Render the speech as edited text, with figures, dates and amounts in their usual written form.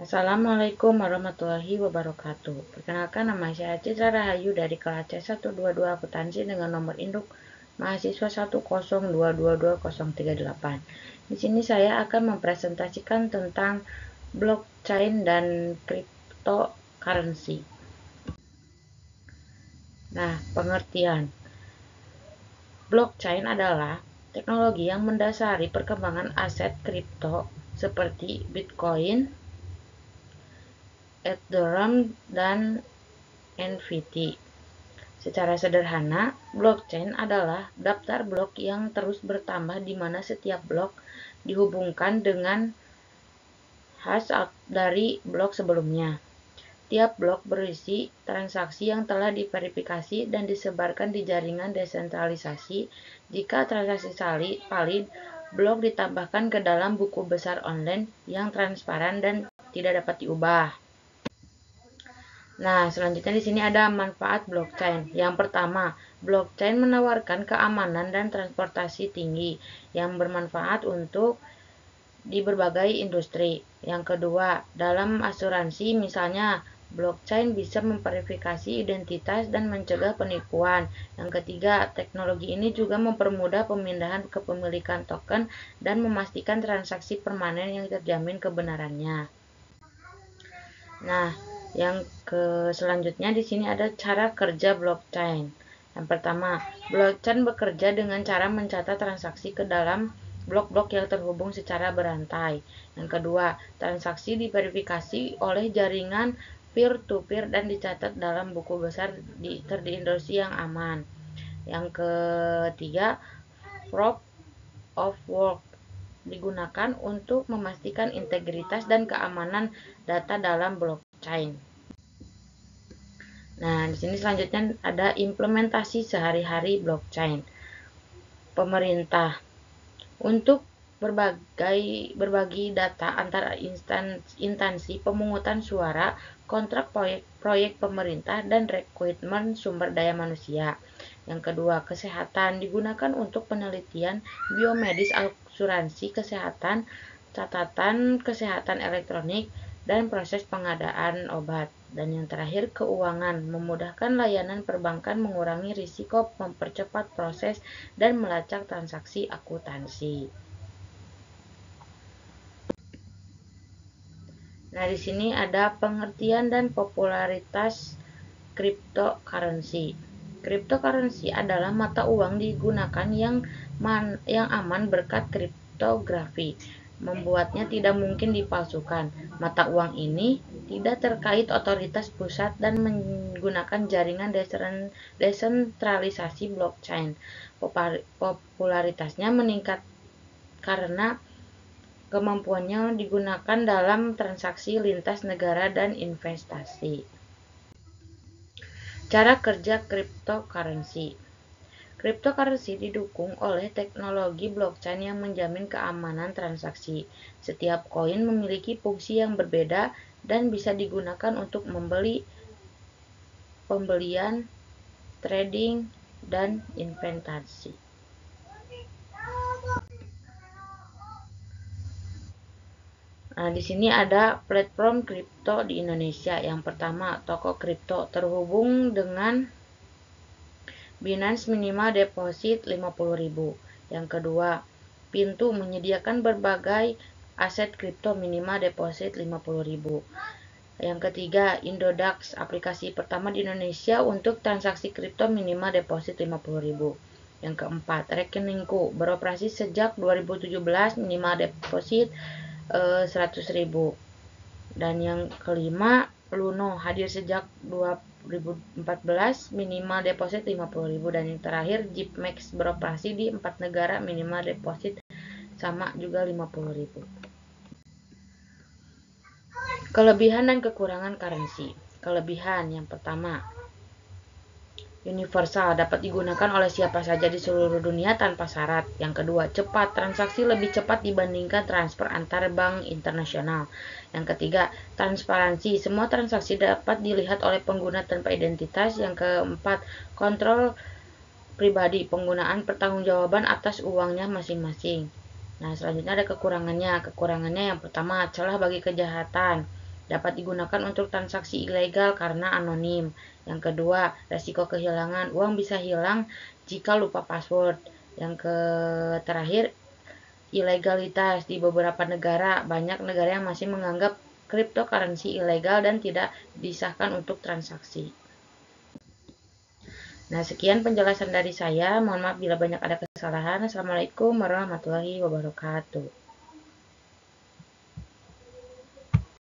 Assalamualaikum warahmatullahi wabarakatuh. Perkenalkan, nama saya Citra Rahayu dari kelas C122 Akuntansi dengan nomor induk mahasiswa 102222038. Di sini saya akan mempresentasikan tentang blockchain dan cryptocurrency. Nah, pengertian. Blockchain adalah teknologi yang mendasari perkembangan aset kripto seperti Bitcoin, Ethereum, dan NFT. Secara sederhana, blockchain adalah daftar blok yang terus bertambah di mana setiap blok dihubungkan dengan hash dari blok sebelumnya. Tiap blok berisi transaksi yang telah diverifikasi dan disebarkan di jaringan desentralisasi. Jika transaksi valid, blok ditambahkan ke dalam buku besar online yang transparan dan tidak dapat diubah. Nah, selanjutnya di sini ada manfaat blockchain. Yang pertama, blockchain menawarkan keamanan dan transportasi tinggi yang bermanfaat untuk di berbagai industri. Yang kedua, dalam asuransi misalnya, blockchain bisa memverifikasi identitas dan mencegah penipuan. Yang ketiga, teknologi ini juga mempermudah pemindahan kepemilikan token dan memastikan transaksi permanen yang terjamin kebenarannya. Nah, yang selanjutnya di sini ada cara kerja blockchain. Yang pertama, blockchain bekerja dengan cara mencatat transaksi ke dalam blok-blok yang terhubung secara berantai. Yang kedua, transaksi diverifikasi oleh jaringan peer-to-peer dan dicatat dalam buku besar terintegrasi yang aman. Yang ketiga, proof of work digunakan untuk memastikan integritas dan keamanan data dalam blockchain. Nah, di sini selanjutnya ada implementasi sehari-hari blockchain. Pemerintah untuk berbagi data antara instansi pemungutan suara, kontrak proyek pemerintah, dan rekrutmen sumber daya manusia. Yang kedua, kesehatan digunakan untuk penelitian biomedis, asuransi kesehatan, catatan kesehatan elektronik, dan proses pengadaan obat. Dan yang terakhir, keuangan memudahkan layanan perbankan, mengurangi risiko, mempercepat proses, dan melacak transaksi akuntansi. Nah, di sini ada pengertian dan popularitas cryptocurrency. Cryptocurrency adalah mata uang digunakan yang aman berkat kriptografi, membuatnya tidak mungkin dipalsukan. Mata uang ini tidak terkait otoritas pusat dan menggunakan jaringan desentralisasi blockchain. Popularitasnya meningkat karena kemampuannya digunakan dalam transaksi lintas negara dan investasi. Cara kerja cryptocurrency. Cryptocurrency didukung oleh teknologi blockchain yang menjamin keamanan transaksi. Setiap koin memiliki fungsi yang berbeda dan bisa digunakan untuk pembelian, trading, dan investasi. Nah, di sini ada platform kripto di Indonesia. Yang pertama, toko kripto terhubung dengan Binance minimal deposit 50.000. Yang kedua, Pintu menyediakan berbagai aset kripto minimal deposit 50.000. Yang ketiga, Indodax, aplikasi pertama di Indonesia untuk transaksi kripto minimal deposit 50.000. Yang keempat, Rekeningku, beroperasi sejak 2017, minimal deposit 100.000. Dan yang kelima, Luno, hadir sejak 2014, minimal deposit 50.000. Dan yang terakhir, Jipmex, beroperasi di 4 negara, minimal deposit sama juga 50.000. Kelebihan dan kekurangan currency. Kelebihan yang pertama, universal, dapat digunakan oleh siapa saja di seluruh dunia tanpa syarat. Yang kedua, cepat, transaksi lebih cepat dibandingkan transfer antar bank internasional. Yang ketiga, transparansi, semua transaksi dapat dilihat oleh pengguna tanpa identitas. Yang keempat, kontrol pribadi, penggunaan pertanggungjawaban atas uangnya masing-masing. Nah, selanjutnya ada kekurangannya. Kekurangannya yang pertama, celah bagi kejahatan. dapat digunakan untuk transaksi ilegal karena anonim. Yang kedua, resiko kehilangan. Uang bisa hilang jika lupa password. Yang terakhir, ilegalitas. Di beberapa negara, banyak negara yang masih menganggap cryptocurrency ilegal dan tidak disahkan untuk transaksi. Nah, sekian penjelasan dari saya. Mohon maaf bila banyak ada kesalahan. Assalamualaikum warahmatullahi wabarakatuh.